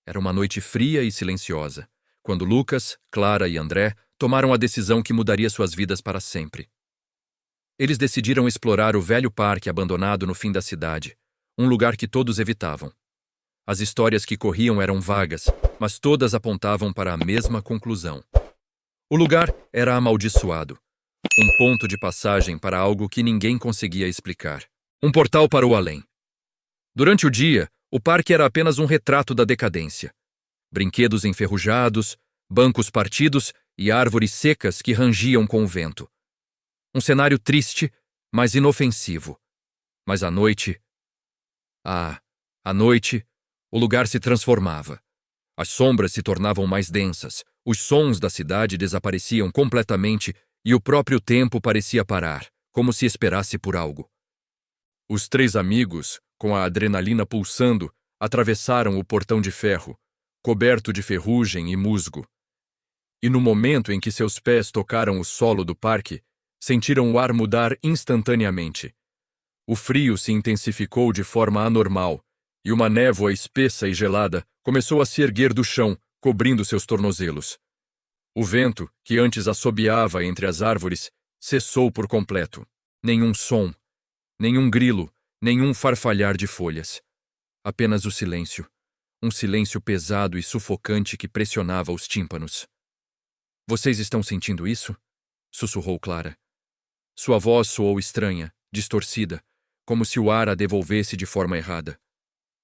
Era uma noite fria e silenciosa, quando Lucas, Clara e André tomaram a decisão que mudaria suas vidas para sempre. Eles decidiram explorar o velho parque abandonado no fim da cidade, um lugar que todos evitavam. As histórias que corriam eram vagas, mas todas apontavam para a mesma conclusão. O lugar era amaldiçoado, um ponto de passagem para algo que ninguém conseguia explicar. Um portal para o além. Durante o dia, o parque era apenas um retrato da decadência. Brinquedos enferrujados, bancos partidos e árvores secas que rangiam com o vento. Um cenário triste, mas inofensivo. Mas à noite... à noite, o lugar se transformava. As sombras se tornavam mais densas, os sons da cidade desapareciam completamente e o próprio tempo parecia parar, como se esperasse por algo. Os três amigos, com a adrenalina pulsando, atravessaram o portão de ferro, coberto de ferrugem e musgo. E no momento em que seus pés tocaram o solo do parque, sentiram o ar mudar instantaneamente. O frio se intensificou de forma anormal, e uma névoa espessa e gelada começou a se erguer do chão, cobrindo seus tornozelos. O vento, que antes assobiava entre as árvores, cessou por completo. Nenhum som, nenhum grilo, nenhum farfalhar de folhas. Apenas o silêncio. Um silêncio pesado e sufocante que pressionava os tímpanos. "Vocês estão sentindo isso?" sussurrou Clara. Sua voz soou estranha, distorcida, como se o ar a devolvesse de forma errada.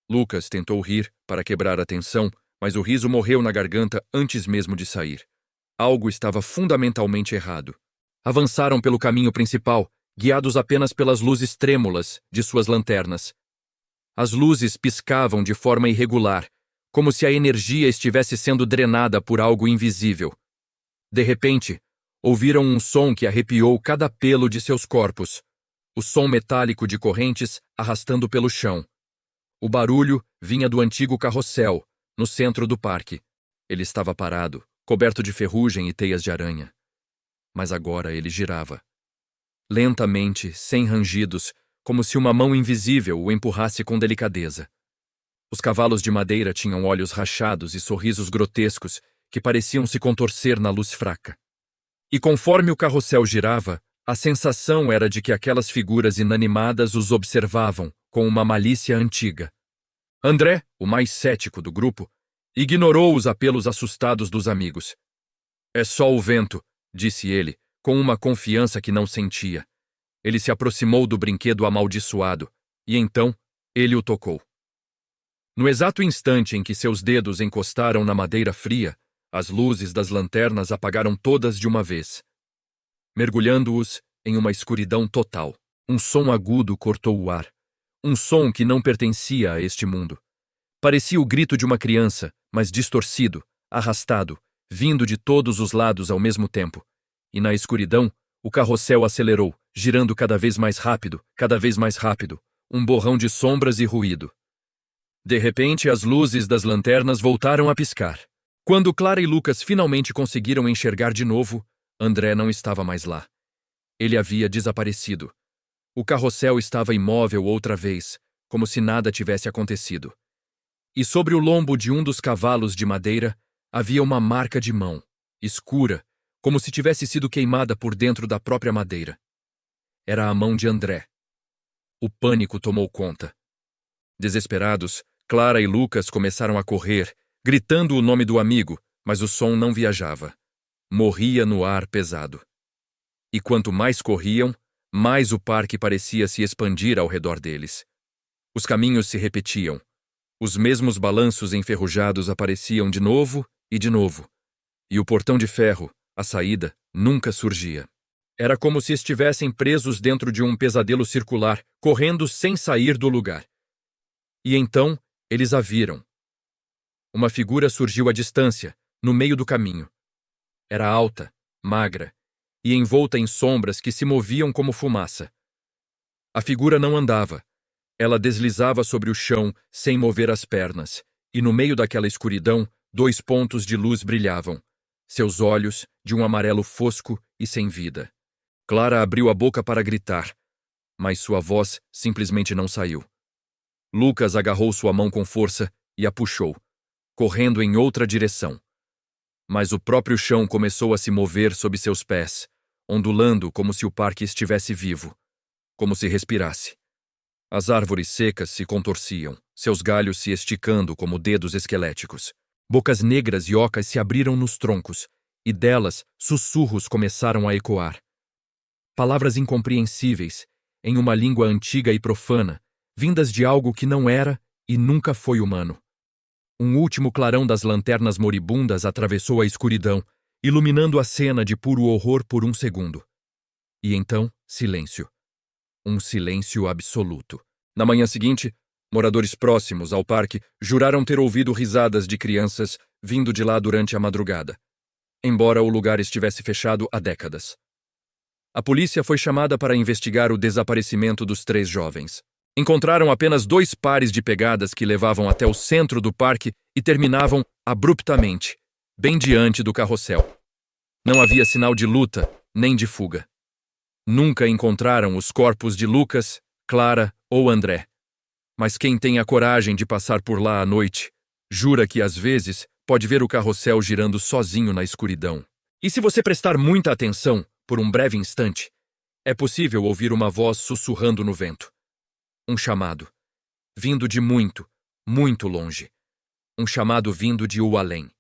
Lucas tentou rir para quebrar a tensão, mas o riso morreu na garganta antes mesmo de sair. Algo estava fundamentalmente errado. Avançaram pelo caminho principal, guiados apenas pelas luzes trêmulas de suas lanternas. As luzes piscavam de forma irregular, como se a energia estivesse sendo drenada por algo invisível. De repente, ouviram um som que arrepiou cada pelo de seus corpos. O som metálico de correntes arrastando pelo chão. O barulho vinha do antigo carrossel, no centro do parque. Ele estava parado, coberto de ferrugem e teias de aranha. Mas agora ele girava. Lentamente, sem rangidos, como se uma mão invisível o empurrasse com delicadeza. Os cavalos de madeira tinham olhos rachados e sorrisos grotescos que pareciam se contorcer na luz fraca. E conforme o carrossel girava, a sensação era de que aquelas figuras inanimadas os observavam com uma malícia antiga. André, o mais cético do grupo, ignorou os apelos assustados dos amigos. "É só o vento", disse ele, com uma confiança que não sentia. Ele se aproximou do brinquedo amaldiçoado, e então ele o tocou. No exato instante em que seus dedos encostaram na madeira fria, as luzes das lanternas apagaram todas de uma vez, mergulhando-os em uma escuridão total. Um som agudo cortou o ar. Um som que não pertencia a este mundo. Parecia o grito de uma criança, mas distorcido, arrastado, vindo de todos os lados ao mesmo tempo. E na escuridão, o carrossel acelerou, girando cada vez mais rápido, um borrão de sombras e ruído. De repente, as luzes das lanternas voltaram a piscar. Quando Clara e Lucas finalmente conseguiram enxergar de novo, André não estava mais lá. Ele havia desaparecido. O carrossel estava imóvel outra vez, como se nada tivesse acontecido. E sobre o lombo de um dos cavalos de madeira havia uma marca de mão, escura, como se tivesse sido queimada por dentro da própria madeira. Era a mão de André. O pânico tomou conta. Desesperados, Clara e Lucas começaram a correr, gritando o nome do amigo, mas o som não viajava. Morria no ar pesado. E quanto mais corriam, mais o parque parecia se expandir ao redor deles. Os caminhos se repetiam. Os mesmos balanços enferrujados apareciam de novo, e o portão de ferro, a saída, nunca surgia. Era como se estivessem presos dentro de um pesadelo circular, correndo sem sair do lugar. E então, eles a viram. Uma figura surgiu à distância, no meio do caminho. Era alta, magra, e envolta em sombras que se moviam como fumaça. A figura não andava. Ela deslizava sobre o chão sem mover as pernas, e no meio daquela escuridão, 2 pontos de luz brilhavam. Seus olhos, de um amarelo fosco e sem vida. Clara abriu a boca para gritar, mas sua voz simplesmente não saiu. Lucas agarrou sua mão com força e a puxou. correndo em outra direção. Mas o próprio chão começou a se mover sob seus pés, ondulando como se o parque estivesse vivo, como se respirasse. As árvores secas se contorciam, seus galhos se esticando como dedos esqueléticos. Bocas negras e ocas se abriram nos troncos, e delas sussurros começaram a ecoar. Palavras incompreensíveis, em uma língua antiga e profana, vindas de algo que não era e nunca foi humano. Um último clarão das lanternas moribundas atravessou a escuridão, iluminando a cena de puro horror por um segundo. E então, silêncio. Um silêncio absoluto. Na manhã seguinte, moradores próximos ao parque juraram ter ouvido risadas de crianças vindo de lá durante a madrugada, embora o lugar estivesse fechado há décadas. A polícia foi chamada para investigar o desaparecimento dos 3 jovens. Encontraram apenas 2 pares de pegadas que levavam até o centro do parque e terminavam abruptamente, bem diante do carrossel. Não havia sinal de luta, nem de fuga. Nunca encontraram os corpos de Lucas, Clara ou André. Mas quem tem a coragem de passar por lá à noite, jura que às vezes pode ver o carrossel girando sozinho na escuridão. E se você prestar muita atenção, por um breve instante, é possível ouvir uma voz sussurrando no vento. Um chamado, vindo de muito, muito longe. Um chamado vindo de o além.